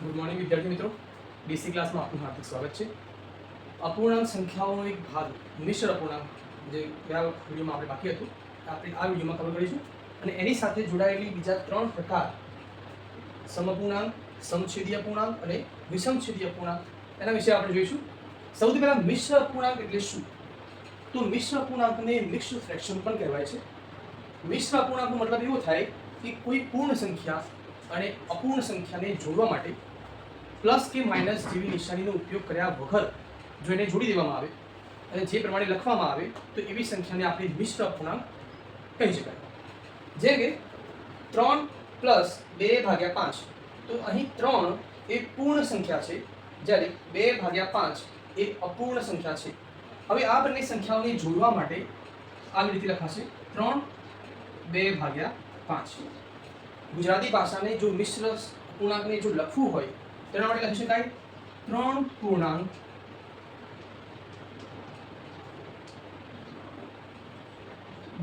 Good morning વિદ્યાર્થી મિત્રો, basic ક્લાસમાં આપનું હાર્દિક સ્વાગત છે. અપૂર્ણાંક સંખ્યાઓનો એક ભાગ મિશ્ર અપૂર્ણાંક જે ગયા વિડીયોમાં આપણે બાકી હતું આપણે આ વિડીયોમાં કવર કરીશું. અને એની સાથે જોડાયેલી બીજા 3 પ્રકાર સમઅપૂર્ણાંક, સમછેદી અપૂર્ણાંક અને વિષમછેદી અપૂર્ણાંક એના વિશે આપણે જોઈશું. સૌથી પહેલા મિશ્ર અપૂર્ણાંક એટલે શું? તો મિશ્ર અપૂર્ણાંકને મિક્સ્ડ ફ્રેક્શન પણ કહેવાય છે. મિશ્ર અપૂર્ણાંકનો મતલબ એવો થાય કે કોઈ પૂર્ણ સંખ્યા અને અપૂર્ણ સંખ્યાને જોડવા માટે પ્લસ કે માઇનસ જેવી નિશાનીનો ઉપયોગ કર્યા વગર જો એને જોડી દેવામાં આવે અને જે પ્રમાણે લખવામાં આવે તો એવી સંખ્યાને આપણે મિશ્ર અપૂર્ણાંક કહી શકાય. જેમ કે 3 + 2/5. તો અહીં 3 એ પૂર્ણ સંખ્યા છે જ્યારે 2/5 એ અપૂર્ણ સંખ્યા છે. હવે આ બંને સંખ્યાઓને જોડવા માટે આવી રીતે લખાશે 3 2/5. ગુજરાતી ભાષાને જો મિશ્ર અપૂર્ણાંકને જો લખવું હોય તેના માટે લખી શકાય 3 પૂર્ણાંક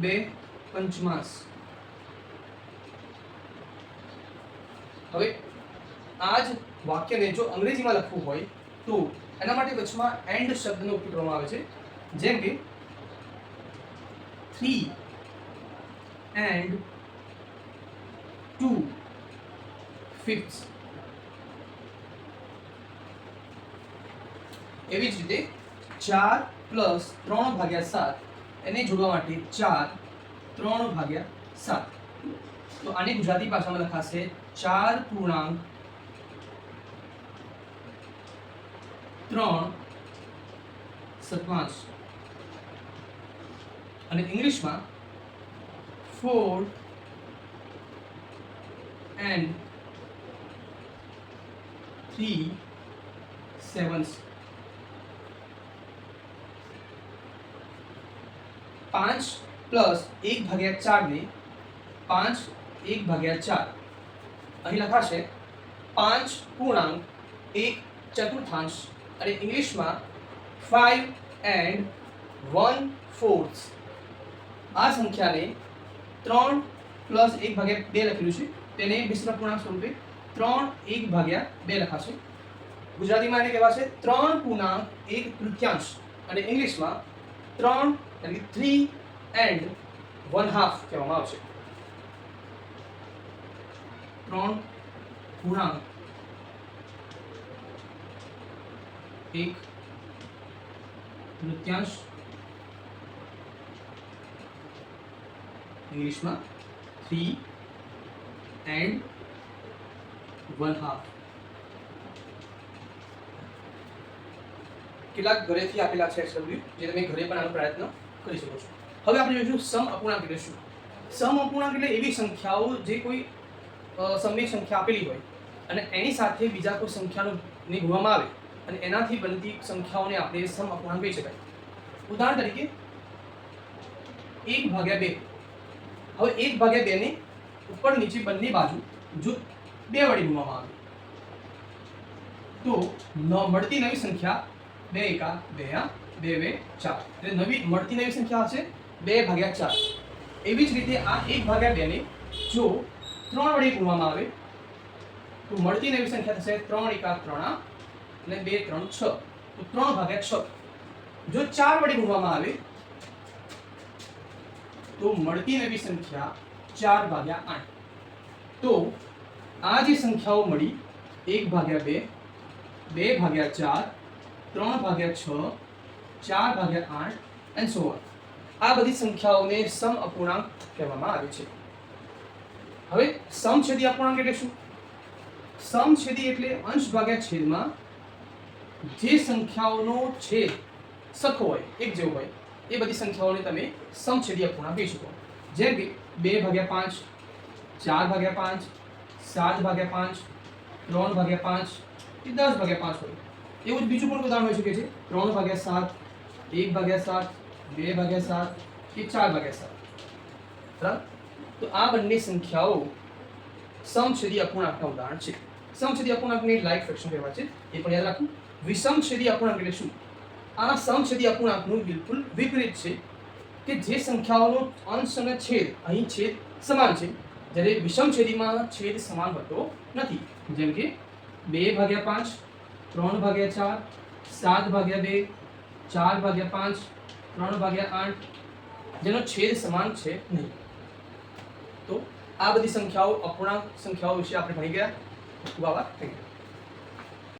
2/5. હવે આ જ વાક્યને જો અંગ્રેજીમાં લખવું હોય તો એના માટે વચમાં એન્ડ શબ્દનો ઉપયોગ કરવામાં આવે છે. જેમ કે 3 and 2/5. એવી જ રીતે 4 + 3/7 એને જોડવા માટે 4 3/7. તો આને ગુજરાતી ભાષામાં લખાશે 4 પૂર્ણાંક 3/7. અને ઇંગ્લિશમાં 4 and 3/7. 5 + 1/4 ને 5/1/4 અહીં લખાશે 5 પૂર્ણાંક 1/4. અને ઇંગ્લિશમાં 5 and 1/4. આ સંખ્યાને 3 + 1/2 લખેલું છે તેને મિશ્ર અપૂર્ણાંક સ્વરૂપે 3/1/2 લખાશે. ગુજરાતીમાં એને કહેવાશે 3 પૂર્ણાંક 1/3. અને ઇંગ્લિશમાં 3 એટલે 3 and 1/2 કહેવામાં આવશે. 3 પૂર્ણાંક 1/3. ઇંગ્લિશમાં 3 and 1/2. કેટલાક ઘરેથી આપેલા છે એક્સડબલ્યુ જે તમે ઘરે પણ આનો પ્રયત્ન કરી શકો છો. હવે આપણે જોઈશું સમ અપૂર્ણાંક એટલે શું. સમ અપૂર્ણાંક એટલે એવી સંખ્યાઓ જે કોઈ સમય સંખ્યા આપેલી હોય અને એની સાથે બીજા કોઈ સંખ્યાનો ને ગુણવામાં આવે અને એનાથી બનતી સંખ્યાઓને આપણે સમ અપૂર્ણાંક કહી શકાય. ઉદાહરણ તરીકે 1/2. હવે 1/2 ને ઉપર નીચે બંને બાજુ જો 2 વડે ગુણવામાં આવે તો મળતી નવી સંખ્યા 2 × 2 = 2 × 4. એટલે નવી મળતી નવી સંખ્યા હશે 2/4. એવી જ રીતે આ 1/2 ને જો 3 વડે ગુણવામાં આવે તો મળતી નવી સંખ્યા થશે 3 × 3 અને 2 × 3 = 6. તો 3/6. જો 4 વડે ગુણવામાં આવે તો મળતી નવી સંખ્યા 4/8. તો આ જે સંખ્યાઓ મળી 1/2 2/4 3/6 4/8 and so on, આ બધી સંખ્યાઓને સમ અપૂર્ણાંક કહેવામાં આવે છે. હવે સમછેદી અપૂર્ણાંક એટલે શું? સમછેદી એટલે અંશ ભાગ્યા છેદમાં જે સંખ્યાઓનો છેદ સરખો હોય એક જેવો હોય એ બધી સંખ્યાઓને તમે સમછેદી અપૂર્ણાંક કહી શકો. જેમ કે 2/5 4/5 7/5 3/5 એ 10/5 હોય. એવું જ બીજું પણ ઉદાહરણ હોઈ શકે છે 3/7 1/7 2/7 કે 4/7. બરાબર. તો આ બંને સંખ્યાઓ સમછેદી અપૂર્ણાંકના ઉદાહરણ છે. સમછેદી અપૂર્ણાંકને લાઇક ફ્રેક્શન કહેવાય છે, એ પણ યાદ રાખવું. વિષમછેદી અપૂર્ણાંક એટલે શું? આ સમછેદી અપૂર્ણાંકનું બિલકુલ વિપરીત છે કે જે સંખ્યાઓનો અંશ અને છેદ અહીં છેદ સમાન છે જ્યારે વિષમછેદીમાં છેદ સમાન હોતો નથી. જેમ કે 2/5, 3/4, 7/2, 4/5, 3/8 જેનો છેદ સમાન છે નહીં. તો આ બધી સંખ્યાઓ અપૂર્ણાંક સંખ્યાઓ વિશે આપણે ભણી ગયા. ખૂબ આભાર. Thank you.